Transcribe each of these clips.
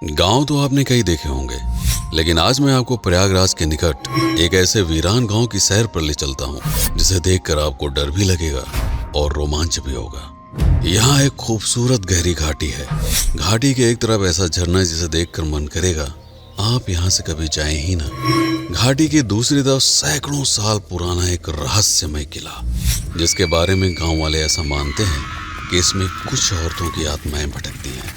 गांव तो आपने कई देखे होंगे, लेकिन आज मैं आपको प्रयागराज के निकट एक ऐसे वीरान गांव की सैर पर ले चलता हूं जिसे देखकर आपको डर भी लगेगा और रोमांच भी होगा। यहाँ एक खूबसूरत गहरी घाटी है। घाटी के एक तरफ ऐसा झरना है जिसे देखकर मन करेगा आप यहाँ से कभी जाएं ही ना। घाटी की दूसरी तरफ सैकड़ों साल पुराना एक रहस्यमय किला, जिसके बारे में गांव वाले ऐसा मानते हैं कि इसमें कुछ औरतों की आत्माएं भटकती हैं।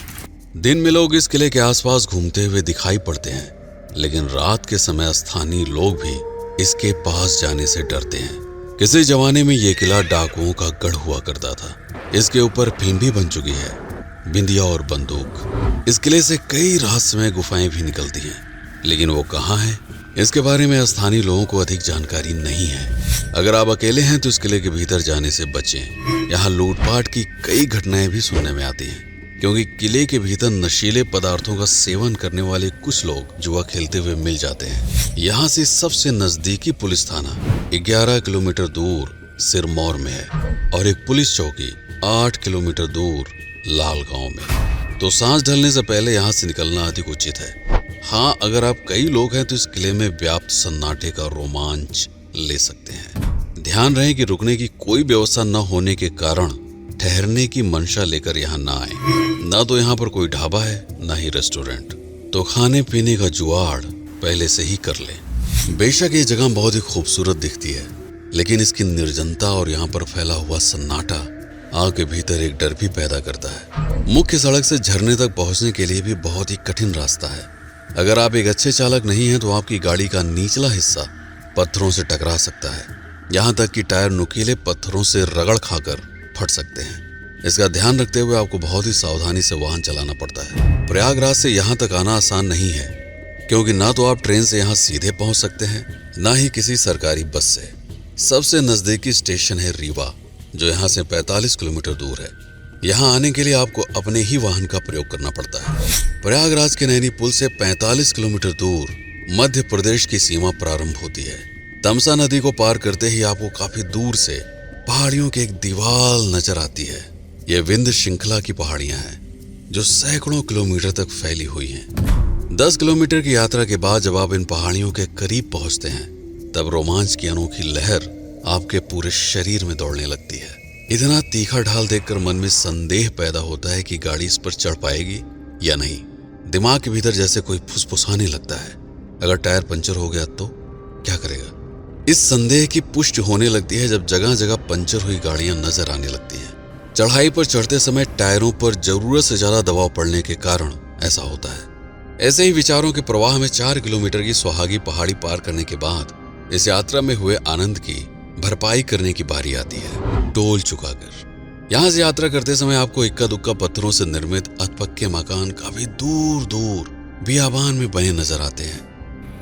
दिन में लोग इस किले के आसपास घूमते हुए दिखाई पड़ते हैं, लेकिन रात के समय स्थानीय लोग भी इसके पास जाने से डरते हैं। किसी जमाने में ये किला डाकुओं का गढ़ हुआ करता था। इसके ऊपर फिल्म भी बन चुकी है, बिंदिया और बंदूक। इस किले से कई रहस्यमय गुफाएं भी निकलती हैं, लेकिन वो कहाँ है, इसके बारे में स्थानीय लोगों को अधिक जानकारी नहीं है। अगर आप अकेले हैं तो इस किले के भीतर जाने से बचें। यहाँ लूटपाट की कई घटनाएं भी सुनने में आती हैं, क्योंकि किले के भीतर नशीले पदार्थों का सेवन करने वाले कुछ लोग जुआ खेलते हुए मिल जाते हैं। यहाँ से सबसे नजदीकी पुलिस थाना 11 किलोमीटर दूर सिरमौर में है और एक पुलिस चौकी 8 किलोमीटर दूर लाल गांव में। तो सांझ ढलने से पहले यहाँ से निकलना अधिक उचित है। हाँ, अगर आप कई लोग हैं तो इस किले में व्याप्त सन्नाटे का रोमांच ले सकते हैं। ध्यान रहे कि रुकने की कोई व्यवस्था न होने के कारण ठहरने की मंशा लेकर यहाँ ना आए। ना तो यहाँ पर कोई ढाबा है, ना ही रेस्टोरेंट, तो खाने पीने का जुगाड़ पहले से ही कर लें। बेशक ये जगह बहुत ही खूबसूरत दिखती है, लेकिन इसकी निर्जनता और यहाँ पर फैला हुआ सन्नाटा आग के भीतर एक डर भी पैदा करता है। मुख्य सड़क से झरने तक पहुँचने के लिए भी बहुत ही कठिन रास्ता है। अगर आप एक अच्छे चालक नहीं हैं तो आपकी गाड़ी का निचला हिस्सा पत्थरों से टकरा सकता है, यहाँ तक कि टायर नुकीले पत्थरों से रगड़ खाकर फट सकते हैं। इसका ध्यान रखते हुए आपको बहुत ही सावधानी से वाहन चलाना पड़ता है। प्रयागराज से यहाँ तक आना आसान नहीं है, क्योंकि ना तो आप ट्रेन से यहाँ सीधे पहुँच सकते हैं, ना ही किसी सरकारी बस से। सबसे नजदीकी स्टेशन है रीवा, जो यहाँ से 45 किलोमीटर दूर है। यहाँ आने के लिए आपको अपने ही वाहन का प्रयोग करना पड़ता है। प्रयागराज के नैनी पुल से 45 किलोमीटर दूर मध्य प्रदेश की सीमा प्रारंभ होती है। तमसा नदी को पार करते ही आपको काफी दूर से पहाड़ियों की एक दीवार नजर आती है। ये विंध्य श्रृंखला की पहाड़ियां हैं, जो सैकड़ों किलोमीटर तक फैली हुई हैं। 10 किलोमीटर की यात्रा के बाद जब आप इन पहाड़ियों के करीब पहुंचते हैं, तब रोमांच की अनोखी लहर आपके पूरे शरीर में दौड़ने लगती है। इतना तीखा ढाल देखकर मन में संदेह पैदा होता है कि गाड़ी इस पर चढ़ पाएगी या नहीं। दिमाग के भीतर जैसे कोई फुसफुसाने लगता है, अगर टायर पंचर हो गया तो क्या करेगा। इस संदेह की पुष्टि होने लगती है जब जगह जगह पंचर हुई गाड़ियां नजर आने लगती हैं। चढ़ाई पर चढ़ते समय टायरों पर जरूरत से ज्यादा दबाव पड़ने के कारण ऐसा होता है। ऐसे ही विचारों के प्रवाह में 4 किलोमीटर की सुहागी पहाड़ी पार करने के बाद इस यात्रा में हुए आनंद की भरपाई करने की बारी आती है, टोल चुकाकर। यहाँ से यात्रा करते समय आपको इक्का दुक्का पत्थरों से निर्मित अधपक्के मकान काफी दूर दूर बियाबान में बने नजर आते हैं।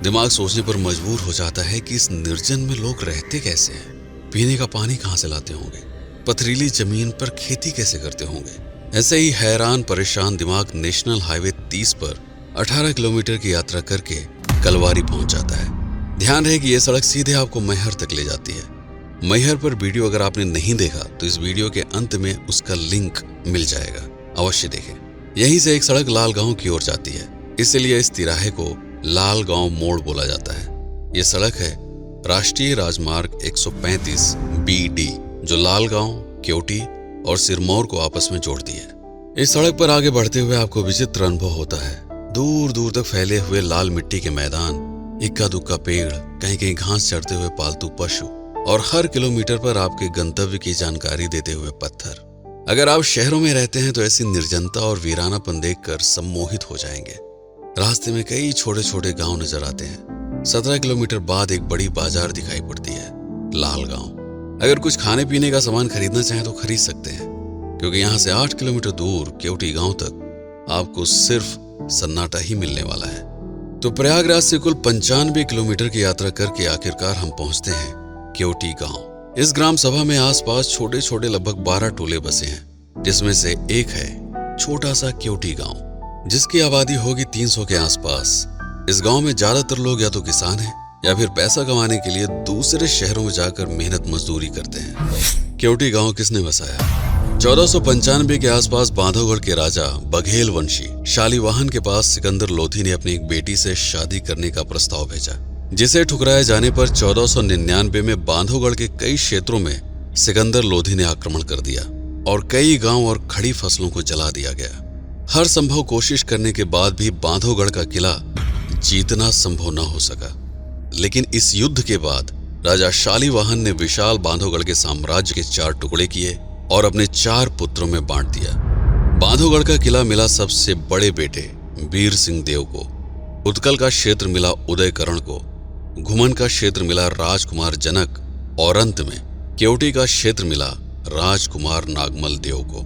दिमाग सोचने पर मजबूर हो जाता है कि इस निर्जन में लोग रहते कैसे हैं, पीने का पानी कहाँ से लाते होंगे, पथरीली जमीन पर खेती कैसे करते होंगे। ऐसे ही हैरान परेशान दिमाग नेशनल हाईवे 30 पर 18 किलोमीटर की यात्रा करके कलवारी पहुंच जाता है। ध्यान रहे कि यह सड़क सीधे आपको मैहर तक ले जाती है। मैहर पर वीडियो अगर आपने नहीं देखा तो इस वीडियो के अंत में उसका लिंक मिल जाएगा, अवश्य देखें। यहीं से एक सड़क लाल गांव की ओर जाती है, इसलिए इस तिराहे को लाल गांव मोड़ बोला जाता है। यह सड़क है राष्ट्रीय राजमार्ग 135 BD, जो लाल गांव, केवटी और सिरमौर को आपस में जोड़ती है। इस सड़क पर आगे बढ़ते हुए आपको विचित्र अनुभव होता है। दूर दूर तक फैले हुए लाल मिट्टी के मैदान, इक्का दुक्का पेड़, कहीं कहीं घास चढ़ते हुए पालतू पशु और हर किलोमीटर पर आपके गंतव्य की जानकारी देते हुए पत्थर। अगर आप शहरों में रहते हैं तो ऐसी निर्जनता और वीरानापन देखकर सम्मोहित हो जाएंगे। रास्ते में कई छोटे छोटे गांव नजर आते हैं। 17 किलोमीटर बाद एक बड़ी बाजार दिखाई पड़ती है, लाल गांव। अगर कुछ खाने पीने का सामान खरीदना चाहें तो खरीद सकते हैं, क्योंकि यहाँ से 8 किलोमीटर दूर केवटी गांव तक आपको सिर्फ सन्नाटा ही मिलने वाला है। तो प्रयागराज से कुल 95 किलोमीटर की यात्रा करके आखिरकार हम पहुंचते हैं केवटी गांव। इस ग्राम सभा में आसपास छोटे छोटे लगभग 12 टोले बसे हैं, जिसमें से एक है छोटा सा केवटी गांव, जिसकी आबादी होगी 300 के आसपास। इस गांव में ज्यादातर लोग या तो किसान हैं या फिर पैसा कमाने के लिए दूसरे शहरों में जाकर मेहनत मजदूरी करते हैं। केवटी गांव किसने बसाया? 1495 के आसपास बांधवगढ़ के राजा बघेल वंशी शालिवाहन के पास सिकंदर लोधी ने अपनी एक बेटी से शादी करने का प्रस्ताव भेजा, जिसे ठुकराए जाने पर 1499 में बांधवगढ़ के कई क्षेत्रों में सिकंदर लोधी ने आक्रमण कर दिया और कई गांव और खड़ी फसलों को जला दिया गया। हर संभव कोशिश करने के बाद भी बांधवगढ़ का किला जीतना संभव न हो सका। लेकिन इस युद्ध के बाद राजा शालिवाहन ने विशाल बांधवगढ़ के साम्राज्य के 4 टुकड़े किए और अपने 4 पुत्रों में बांट दिया। बांधवगढ़ का किला मिला सबसे बड़े बेटे वीर सिंह देव को, उत्कल का क्षेत्र मिला उदयकरण को, घुमन का क्षेत्र मिला राजकुमार जनक और अंत में केवटी का क्षेत्र मिला राजकुमार नागमल देव को।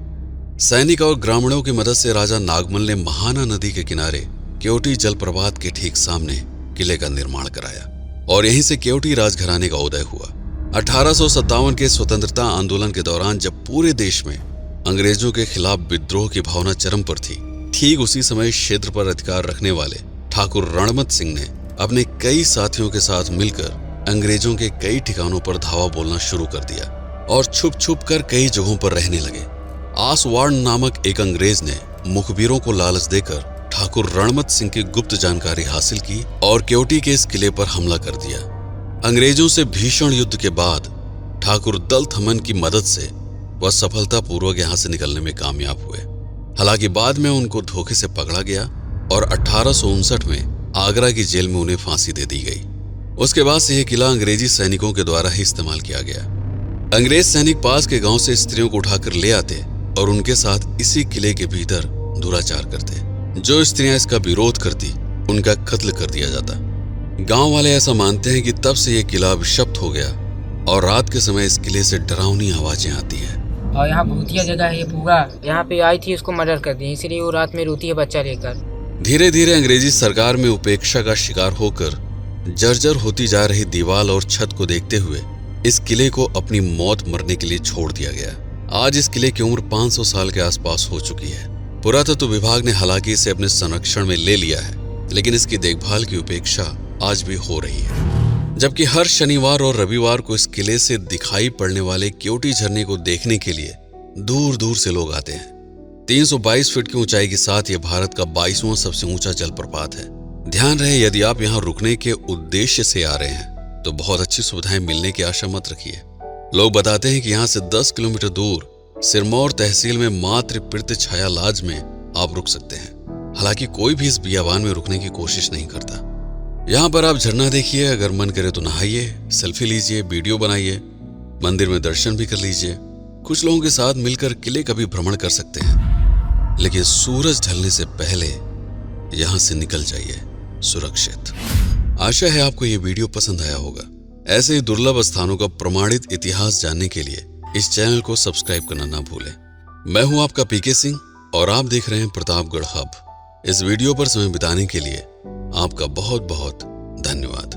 सैनिक और ग्रामीणों की मदद से राजा नागमल ने महाना नदी के किनारे केवटी जलप्रपात के ठीक सामने किले का निर्माण कराया और यहीं से केवटी राजघराने का उदय हुआ। 1857 के स्वतंत्रता आंदोलन के दौरान जब पूरे देश में अंग्रेजों के खिलाफ विद्रोह की भावना चरम पर थी, ठीक उसी समय क्षेत्र पर अधिकार रखने वाले ठाकुर रणमत सिंह ने अपने कई साथियों के साथ मिलकर अंग्रेजों के कई ठिकानों पर धावा बोलना शुरू कर दिया और छुप छुप कर कई जगहों पर रहने लगे। आसवाड़ नामक एक अंग्रेज ने मुखबिरों को लालच देकर ठाकुर रणमत सिंह की गुप्त जानकारी हासिल की और केवटी के इस किले पर हमला कर दिया। अंग्रेजों से भीषण युद्ध के बाद ठाकुर दल थमन की मदद से वह सफलतापूर्वक यहां से निकलने में कामयाब हुए। हालांकि बाद में उनको धोखे से पकड़ा गया और 1859 में आगरा की जेल में उन्हें फांसी दे दी गई। उसके बाद से यह किला अंग्रेजी सैनिकों के द्वारा ही इस्तेमाल किया गया। अंग्रेज सैनिक पास के गांव से स्त्रियों को उठाकर ले आते और उनके साथ इसी किले के भीतर दुराचार करते। जो स्त्रियां इसका विरोध करती उनका कत्ल कर दिया जाता। गांव वाले ऐसा मानते हैं कि तब से यह किला अभिशप्त हो गया और रात के समय इस किले से डरावनी आवाजें आती है। और यहाँ भूतिया जगह है पूरा, यहाँ पे आई थी उसको मर्डर कर दिया, इसलिए वो रात में रोती है बच्चा लेकर। धीरे धीरे अंग्रेजी सरकार में उपेक्षा का शिकार होकर जर्जर होती जा रही दीवार और छत को देखते हुए इस किले को अपनी मौत मरने के लिए छोड़ दिया गया। आज इस किले की उम्र 500 साल के आसपास हो चुकी है। पुरातत्व विभाग ने हालांकि इसे अपने संरक्षण में ले लिया है, लेकिन इसकी देखभाल की उपेक्षा आज भी हो रही है। जबकि हर शनिवार और रविवार को इस किले से दिखाई पड़ने वाले केवटी झरने को देखने के लिए दूर दूर से लोग आते हैं। 322 फीट की ऊंचाई के साथ यह भारत का 22वां सबसे ऊंचा जलप्रपात है। ध्यान रहे, यदि आप यहाँ रुकने के उद्देश्य से आ रहे हैं तो बहुत अच्छी सुविधाएं मिलने की आशा मत रखिए। लोग बताते हैं कि यहाँ से 10 किलोमीटर दूर सिरमौर तहसील में मात्र पिरत छाया लाज में आप रुक सकते हैं। हालांकि कोई भी इस बियाबान में रुकने की कोशिश नहीं करता। यहाँ पर आप झरना देखिए, अगर मन करे तो नहाइए, सेल्फी लीजिए, वीडियो बनाइए, मंदिर में दर्शन भी कर लीजिए। कुछ लोगों के साथ मिलकर किले का भी भ्रमण कर सकते हैं, लेकिन सूरज ढलने से पहले यहाँ से निकल जाइए सुरक्षित। आशा है आपको ये वीडियो पसंद आया होगा। ऐसे ही दुर्लभ स्थानों का प्रमाणित इतिहास जानने के लिए इस चैनल को सब्सक्राइब करना ना भूलें। मैं हूं आपका पीके सिंह और आप देख रहे हैं प्रतापगढ़ हब। इस वीडियो पर समय बिताने के लिए आपका बहुत बहुत धन्यवाद।